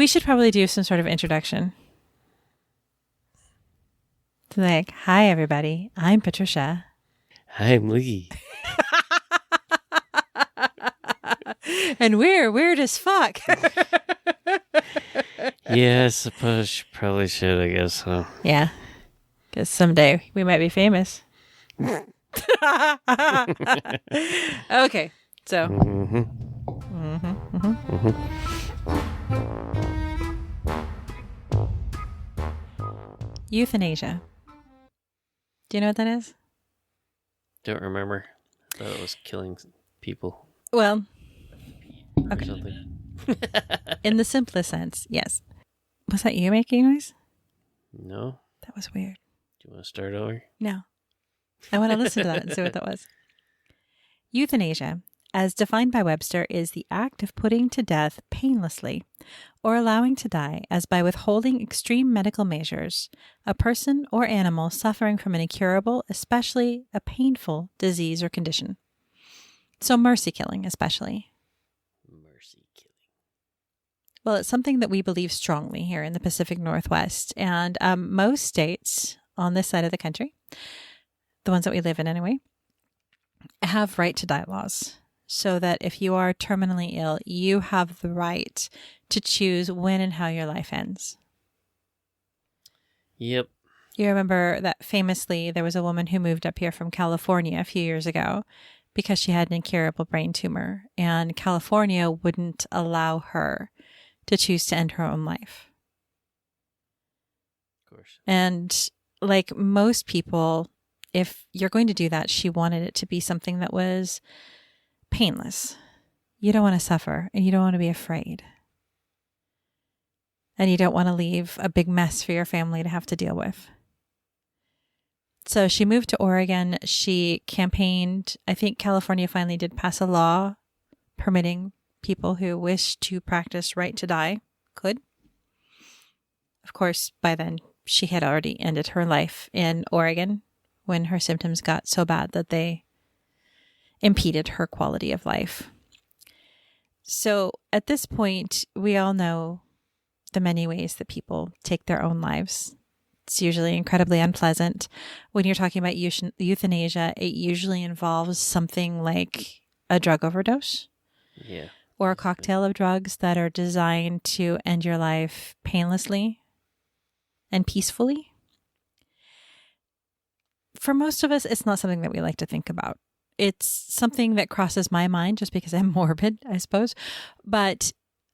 We should probably do some sort of introduction. Like, hi, everybody. I'm Patricia. I'm Lee. And we're weird as fuck. Yeah, I suppose you probably should, I guess, huh? Yeah. Because someday we might be famous. Okay. So. Euthanasia. Do you know what that is? Don't remember. I thought it was killing people. Well, Or okay. something. In the simplest sense, yes. Was that you making noise? No? That was weird. Do you want to start over? No. I want to listen to that and see what that was. Euthanasia, as defined by Webster, is the act of putting to death painlessly or allowing to die as by withholding extreme medical measures a person or animal suffering from an incurable, especially a painful disease or condition. So mercy killing, especially. Mercy killing. Well, it's something that we believe strongly here in the Pacific Northwest, and most states on this side of the country, the ones that we live in anyway, have right to die laws. So that if you are terminally ill, you have the right to choose when and how your life ends. Yep. You remember that famously there was a woman who moved up here from California a few years ago because she had an incurable brain tumor, and California wouldn't allow her to choose to end her own life. Of course. And like most people, if you're going to do that, she wanted it to be something that was painless. You don't want to suffer, and you don't want to be afraid. And you don't want to leave a big mess for your family to have to deal with. So she moved to Oregon. She campaigned. I think California finally did pass a law permitting people who wish to practice right to die could. Of course, by then, she had already ended her life in Oregon when her symptoms got so bad that they impeded her quality of life. So at this point, we all know the many ways that people take their own lives. It's usually incredibly unpleasant. When you're talking about euthanasia, it usually involves something like a drug overdose. Yeah. Or a cocktail of drugs that are designed to end your life painlessly and peacefully. For most of us, it's not something that we like to think about. It's something that crosses my mind just because I'm morbid, I suppose. But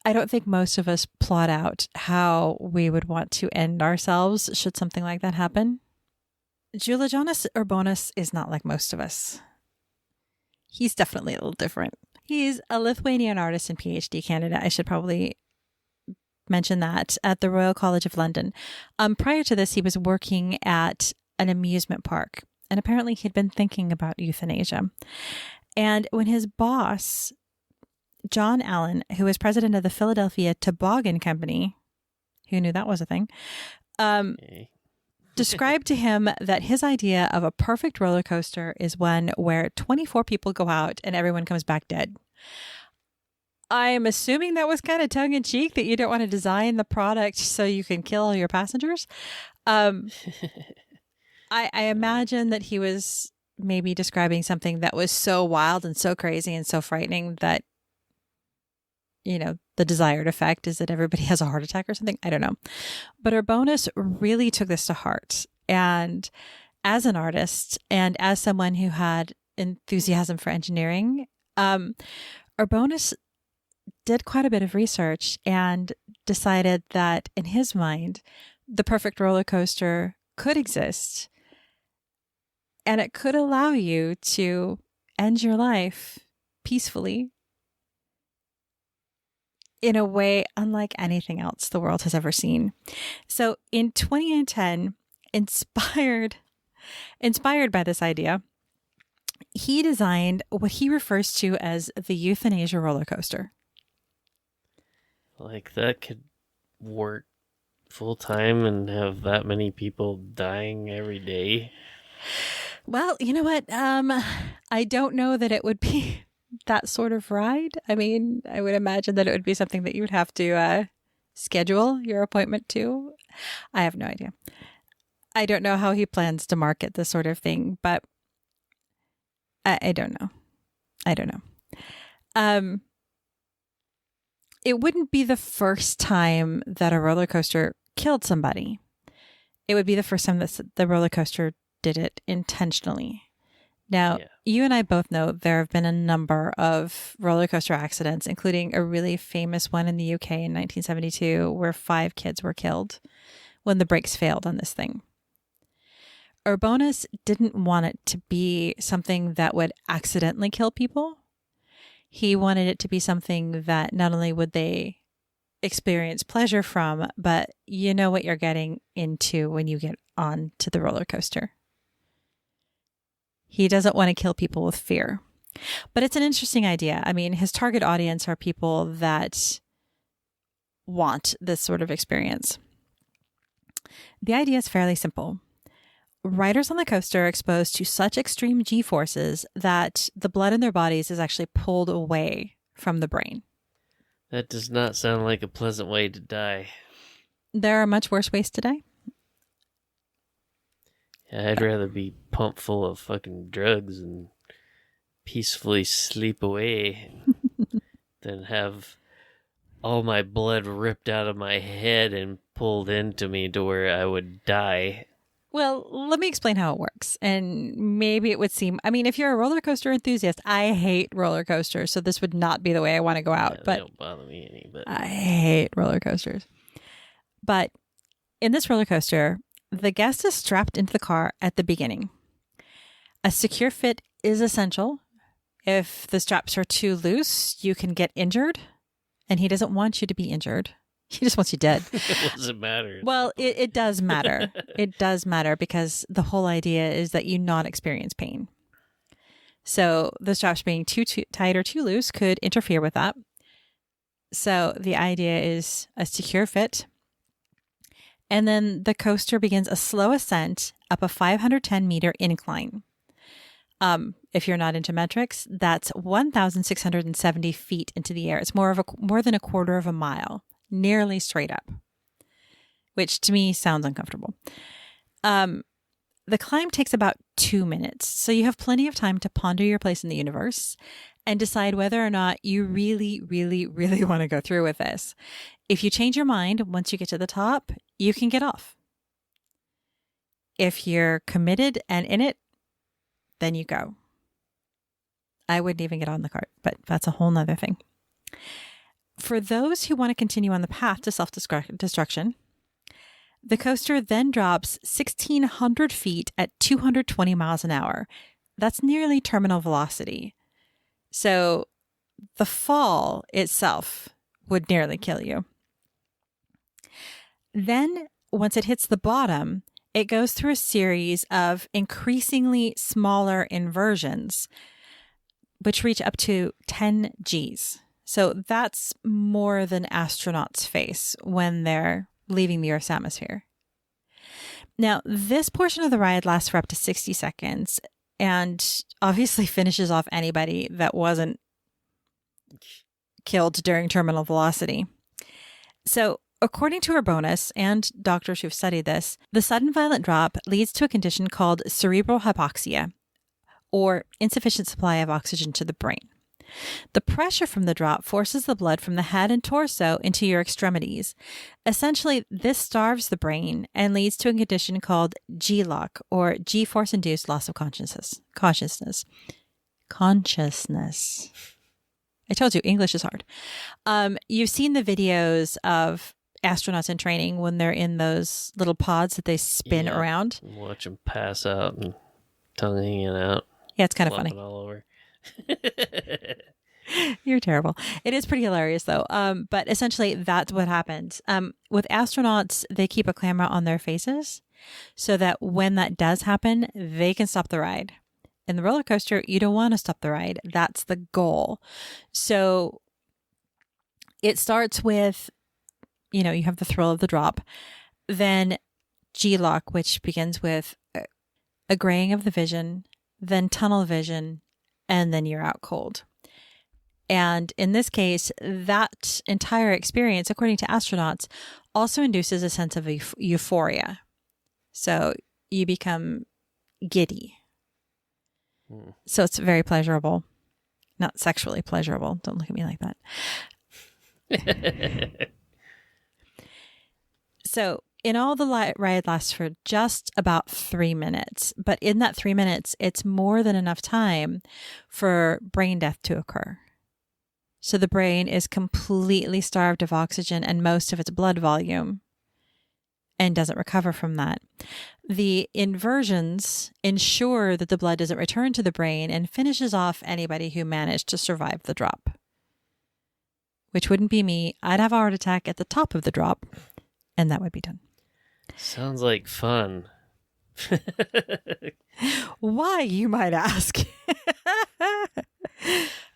I don't think most of us plot out how we would want to end ourselves should something like that happen. Julijonas Urbonas is not like most of us. He's definitely a little different. He's a Lithuanian artist and PhD candidate. I should probably mention that, at the Royal College of London. Prior to this, he was working at an amusement park, and apparently he'd been thinking about euthanasia. And when his boss, John Allen, who was president of the Philadelphia Toboggan Company, who knew that was a thing, described to him that his idea of a perfect roller coaster is one where 24 people go out and everyone comes back dead. I'm assuming that was kind of tongue-in-cheek, that you don't want to design the product so you can kill all your passengers. I imagine that he was maybe describing something that was so wild and so crazy and so frightening that, you know, the desired effect is that everybody has a heart attack or something. I don't know. But Urbonas really took this to heart. And as an artist and as someone who had enthusiasm for engineering, Urbonas did quite a bit of research and decided that in his mind, the perfect roller coaster could exist. And it could allow you to end your life peacefully in a way unlike anything else the world has ever seen. So in 2010, inspired by this idea, he designed what he refers to as the Euthanasia Roller Coaster. Like, that could work full time and have that many people dying every day. Well, you know what? I don't know that it would be that sort of ride. I mean, I would imagine that it would be something that you would have to schedule your appointment to? I have no idea. I don't know how he plans to market this sort of thing, but I don't know. I don't know. It wouldn't be the first time that a roller coaster killed somebody. It would be the first time that the roller coaster did it intentionally. Now, you and I both know there have been a number of roller coaster accidents, including a really famous one in the UK in 1972 where 5 kids were killed when the brakes failed on this thing. Urbanus didn't want it to be something that would accidentally kill people. He wanted it to be something that not only would they experience pleasure from, but you know what you're getting into when you get on to the roller coaster. He doesn't want to kill people with fear. But it's an interesting idea. I mean, his target audience are people that want this sort of experience. The idea is fairly simple. Riders on the coaster are exposed to such extreme G-forces that the blood in their bodies is actually pulled away from the brain. That does not sound like a pleasant way to die. There are much worse ways to die. Yeah, I'd rather be pumped full of fucking drugs and peacefully sleep away than have all my blood ripped out of my head and pulled into me to where I would die. Well, let me explain how it works. And maybe it would seem, I mean, if you're a roller coaster enthusiast, I hate roller coasters, so this would not be the way I want to go out. Yeah, but they don't bother me any. But I hate roller coasters. But in this roller coaster, the guest is strapped into the car at the beginning. A secure fit is essential. If the straps are too loose, you can get injured, and he doesn't want you to be injured. He just wants you dead. It doesn't matter. Well, it does matter. It does matter because the whole idea is that you not experience pain. So the straps being too tight or too loose could interfere with that. So the idea is a secure fit. And then the coaster begins a slow ascent up a 510-meter incline. If you're not into metrics, that's 1,670 feet into the air. It's more than a quarter of a mile. Nearly straight up, which to me sounds uncomfortable. The climb takes about 2 minutes, so you have plenty of time to ponder your place in the universe and decide whether or not you really, really, really want to go through with this. If you change your mind once you get to the top, you can get off. If you're committed and in it, then you go. I wouldn't even get on the cart, but that's a whole nother thing. For those who want to continue on the path to self-destruction, the coaster then drops 1,600 feet at 220 miles an hour. That's nearly terminal velocity. So the fall itself would nearly kill you. Then, once it hits the bottom, it goes through a series of increasingly smaller inversions, which reach up to 10 Gs. So that's more than astronauts face when they're leaving the Earth's atmosphere. Now, this portion of the ride lasts for up to 60 seconds and obviously finishes off anybody that wasn't killed during terminal velocity. So, according to Urbanus and doctors who've studied this, the sudden violent drop leads to a condition called cerebral hypoxia, or insufficient supply of oxygen to the brain. The pressure from the drop forces the blood from the head and torso into your extremities. Essentially, this starves the brain and leads to a condition called G-LOC, or G-force-induced loss of consciousness. I told you, English is hard. You've seen the videos of astronauts in training when they're in those little pods that they spin around. Watch them pass out and tongue hanging out. Yeah, it's kind of funny. All over. You're terrible. It is pretty hilarious, though. But essentially, that's what happens. With astronauts, they keep a camera on their faces so that when that does happen, they can stop the ride. In the roller coaster, you don't want to stop the ride. That's the goal. So it starts with, you have the thrill of the drop. Then G-LOC, which begins with a graying of the vision, then tunnel vision, and then you're out cold. And in this case, that entire experience, according to astronauts, also induces a sense of euphoria. So you become giddy. So it's very pleasurable. Not sexually pleasurable. Don't look at me like that. So in all, the ride lasts for just about 3 minutes. But in that 3 minutes, it's more than enough time for brain death to occur. So the brain is completely starved of oxygen and most of its blood volume and doesn't recover from that. The inversions ensure that the blood doesn't return to the brain and finishes off anybody who managed to survive the drop, which wouldn't be me. I'd have a heart attack at the top of the drop, and that would be done. Sounds like fun. Why, you might ask?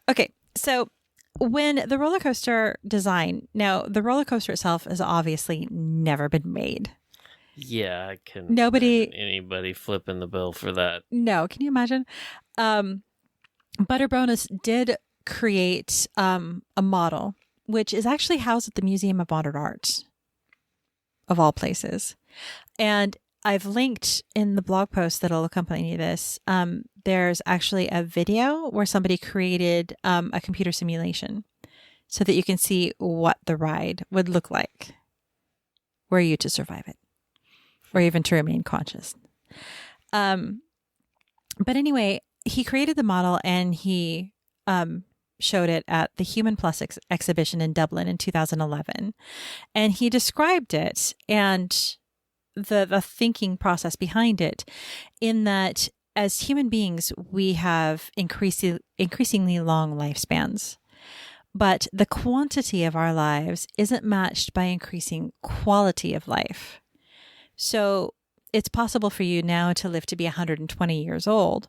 Okay, so when the roller coaster design, now the roller coaster itself has obviously never been made. Yeah, I can. Nobody, anybody flipping the bill for that. No, can you imagine? Butter Bonus did create a model, which is actually housed at the Museum of Modern Art, of all places. And I've linked in the blog post that'll accompany this. There's actually a video where somebody created a computer simulation so that you can see what the ride would look like were you to survive it or even to remain conscious. But anyway, he created the model and he showed it at the Human Plus exhibition in Dublin in 2011. And he described it and the thinking process behind it in that as human beings, we have increasingly long lifespans, but the quantity of our lives isn't matched by increasing quality of life. So it's possible for you now to live to be 120 years old,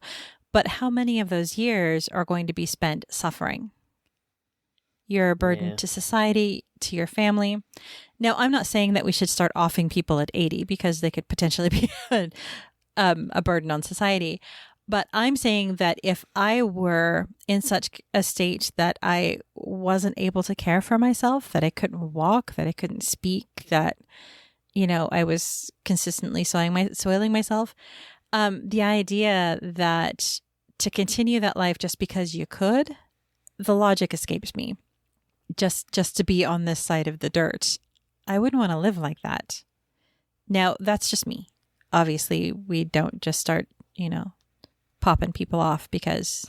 but how many of those years are going to be spent suffering? You're a burden to society, to your family. Now, I'm not saying that we should start offing people at 80 because they could potentially be a burden on society. But I'm saying that if I were in such a state that I wasn't able to care for myself, that I couldn't walk, that I couldn't speak, that, I was consistently soiling myself, the idea that to continue that life just because you could, the logic escapes me. Just to be on this side of the dirt. I wouldn't want to live like that. Now, that's just me. Obviously, we don't just start, popping people off because,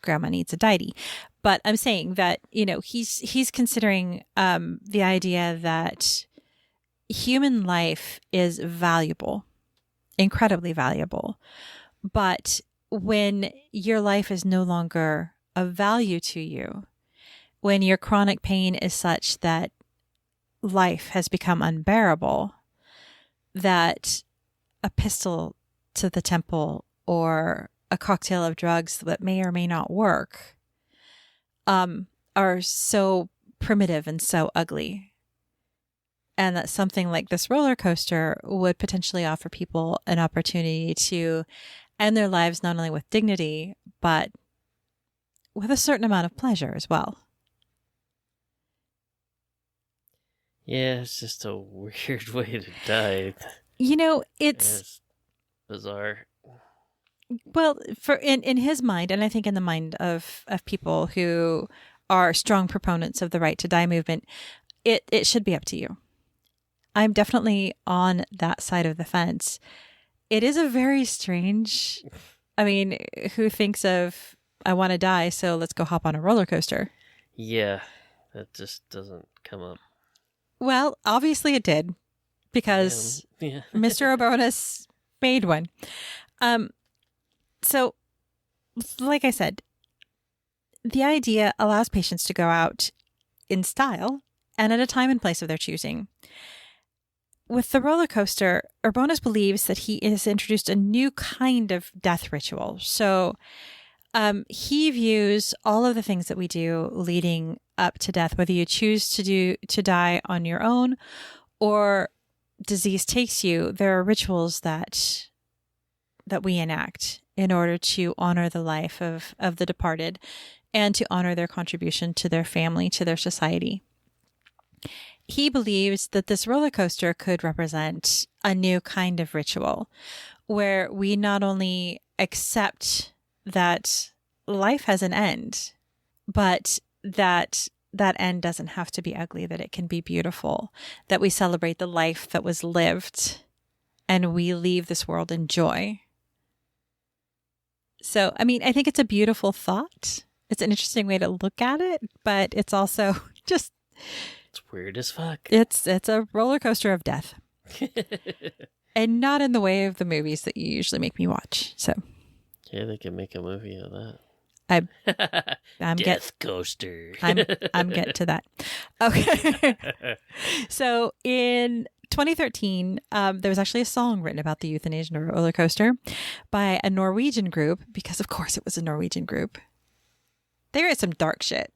grandma needs a deity. But I'm saying that, he's considering the idea that human life is valuable, incredibly valuable. But when your life is no longer of value to you, when your chronic pain is such that life has become unbearable, that a pistol to the temple or a cocktail of drugs that may or may not work are so primitive and so ugly. And that something like this roller coaster would potentially offer people an opportunity to end their lives not only with dignity, but with a certain amount of pleasure as well. Yeah, it's just a weird way to die. It's bizarre. Well, for in his mind, and I think in the mind of people who are strong proponents of the right to die movement, it should be up to you. I'm definitely on that side of the fence. It is a very strange, who thinks of, I want to die, so let's go hop on a roller coaster. Yeah, that just doesn't come up. Well, obviously it did, because Mr. Obonus made one. So, like I said, the idea allows patients to go out in style and at a time and place of their choosing. With the roller coaster, Urbanus believes that he has introduced a new kind of death ritual. So he views all of the things that we do leading up to death, whether you choose to die on your own or disease takes you, there are rituals that we enact in order to honor the life of the departed and to honor their contribution to their family, to their society. He believes that this roller coaster could represent a new kind of ritual where we not only accept that life has an end, but that end doesn't have to be ugly, that it can be beautiful, that we celebrate the life that was lived and we leave this world in joy. So, I mean, I think it's a beautiful thought. It's an interesting way to look at it, but it's also just... It's weird as fuck. It's a roller coaster of death. And not in the way of the movies that you usually make me watch. So yeah, they can make a movie of that. I'm Death coaster. I'm getting to that. Okay. So in 2013, there was actually a song written about the Euthanasia Roller Coaster by a Norwegian group, because of course it was a Norwegian group. They write some dark shit.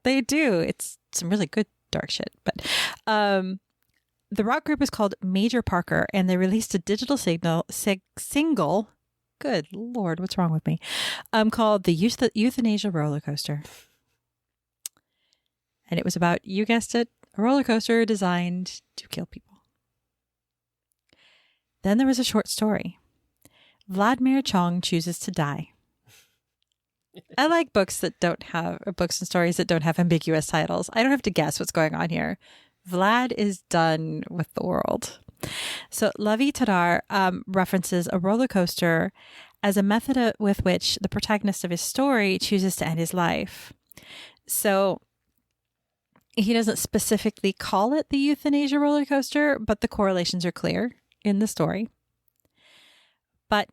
They do. It's some really good dark shit. But the rock group is called Major Parker, and they released a digital single. Good Lord, what's wrong with me? Called the Euthanasia Roller Coaster. And it was about, you guessed it, a roller coaster designed to kill people. Then there was a short story. Vladimir Chong chooses to die. I like books and stories that don't have ambiguous titles. I don't have to guess what's going on here. Vlad is done with the world. So Lavi Tadar references a roller coaster as a method with which the protagonist of his story chooses to end his life. So he doesn't specifically call it the Euthanasia Roller Coaster, but the correlations are clear in the story. But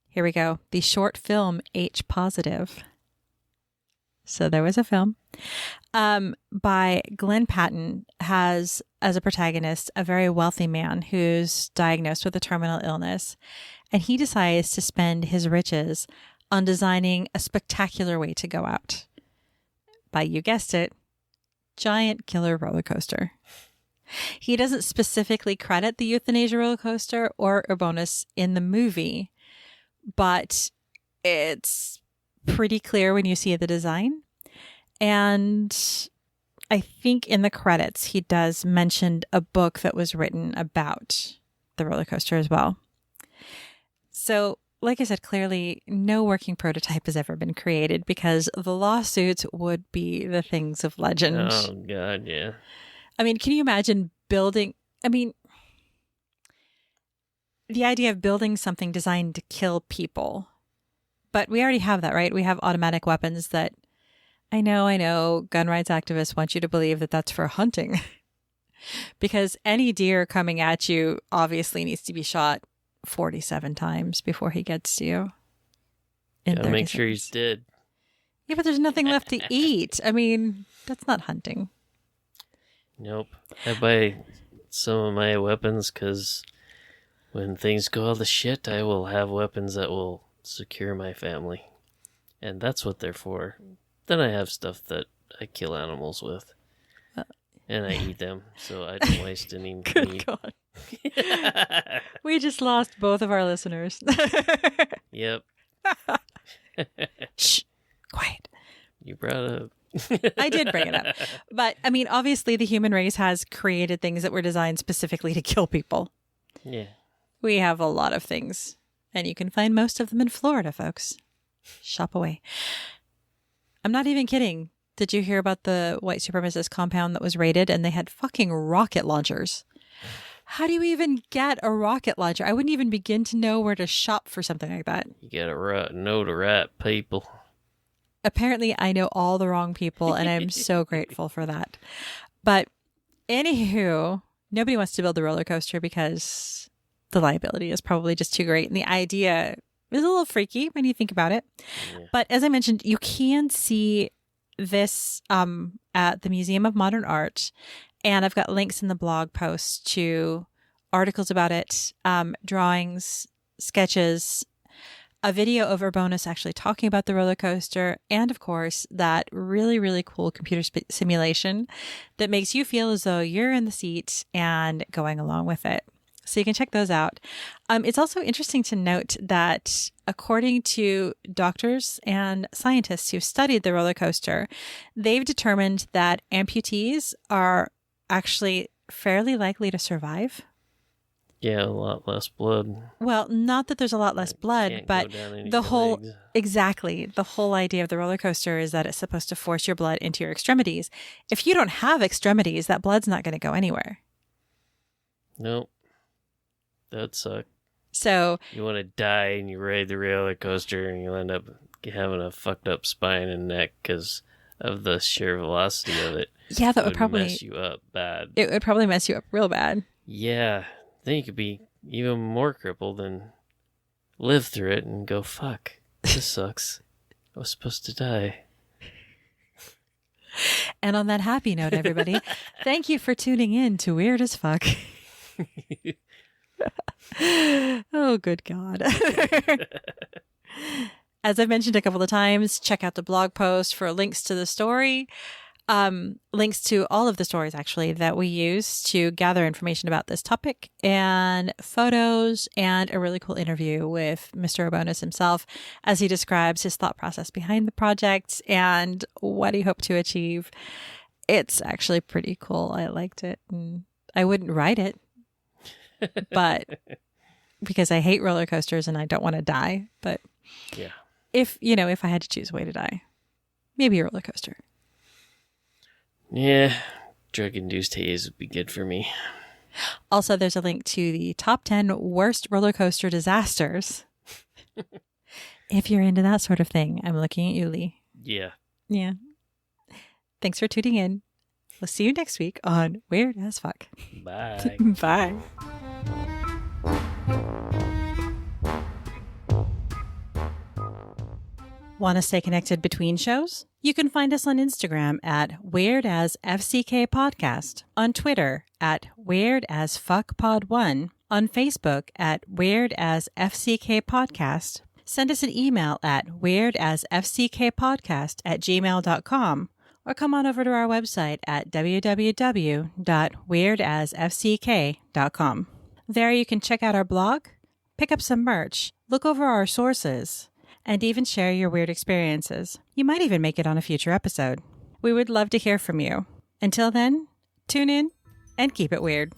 here we go. The short film H Positive. So there was a film by Glenn Patton, has as a protagonist a very wealthy man who's diagnosed with a terminal illness, and he decides to spend his riches on designing a spectacular way to go out. By, you guessed it, giant killer roller coaster. He doesn't specifically credit the Euthanasia Roller Coaster or Urbanus in the movie, but it's pretty clear when you see the design. And I think in the credits, he does mention a book that was written about the roller coaster as well. So, like I said, clearly no working prototype has ever been created because the lawsuits would be the things of legend. Oh, God, yeah. I mean, can you imagine building... the idea of building something designed to kill people. But we already have that, right? We have automatic weapons that... I know, gun rights activists want you to believe that that's for hunting. Because any deer coming at you obviously needs to be shot 47 times before he gets to you. Gotta make sure he's dead. Yeah, but there's nothing left to eat. I mean, that's not hunting. Nope. I buy some of my weapons because when things go all to shit, I will have weapons that will secure my family. And that's what they're for. Then I have stuff that I kill animals with. And I eat them, so I don't waste any meat. Good God. We just lost both of our listeners. Yep. Shh. Quiet. You brought up. I did bring it up. But, I mean, obviously the human race has created things that were designed specifically to kill people. Yeah. We have a lot of things. And you can find most of them in Florida, folks. Shop away. I'm not even kidding. Did you hear about the white supremacist compound that was raided and they had fucking rocket launchers? How do you even get a rocket launcher? I wouldn't even begin to know where to shop for something like that. You gotta know the right people. Apparently, I know all the wrong people, and I'm so grateful for that. But anywho, nobody wants to build a roller coaster because the liability is probably just too great. And the idea is a little freaky when you think about it. Yeah. But as I mentioned, you can see this at the Museum of Modern Art. And I've got links in the blog post to articles about it, drawings, sketches, a video of Urbanus actually talking about the roller coaster, and of course, that really, really cool computer simulation that makes you feel as though you're in the seat and going along with it. So you can check those out. It's also interesting to note that according to doctors and scientists who've studied the roller coaster, they've determined that amputees are actually fairly likely to survive. Yeah, a lot less blood. Well, not that there's a lot less blood, but the whole, exactly, the whole idea of the roller coaster is that it's supposed to force your blood into your extremities. If you don't have extremities, that blood's not going to go anywhere. Nope. That'd suck. So you want to die and you ride the roller coaster and you'll end up having a fucked up spine and neck because of the sheer velocity of it. Yeah, that would probably mess you up bad. It would probably mess you up real bad. Yeah. Then you could be even more crippled and live through it and go, fuck, this sucks. I was supposed to die. And on that happy note, everybody, thank you for tuning in to Weird as Fuck. Oh, good God. As I've mentioned a couple of times, check out the blog post for links to the story. Links to all of the stories, actually, that we use to gather information about this topic, and photos, and a really cool interview with Mr. Obonis himself as he describes his thought process behind the project and what he hoped to achieve. It's actually pretty cool. I liked it. And I wouldn't write it, but because I hate roller coasters and I don't want to die. But yeah, if I had to choose a way to die, maybe a roller coaster. Yeah, drug-induced haze would be good for me. Also, there's a link to the top 10 worst roller coaster disasters. If you're into that sort of thing, I'm looking at you, Lee. Yeah. Yeah. Thanks for tuning in. We'll see you next week on Weird as Fuck. Bye. Bye. Want to stay connected between shows? You can find us on Instagram at WeirdAsFCKPodcast, on Twitter at WeirdAsFuckPod1, on Facebook at WeirdAsFCKPodcast. Send us an email at weirdasfckkpodcast@gmail.com, or come on over to our website at www.weirdasfck.com. There you can check out our blog, pick up some merch, look over our sources, and even share your weird experiences. You might even make it on a future episode. We would love to hear from you. Until then, tune in and keep it weird.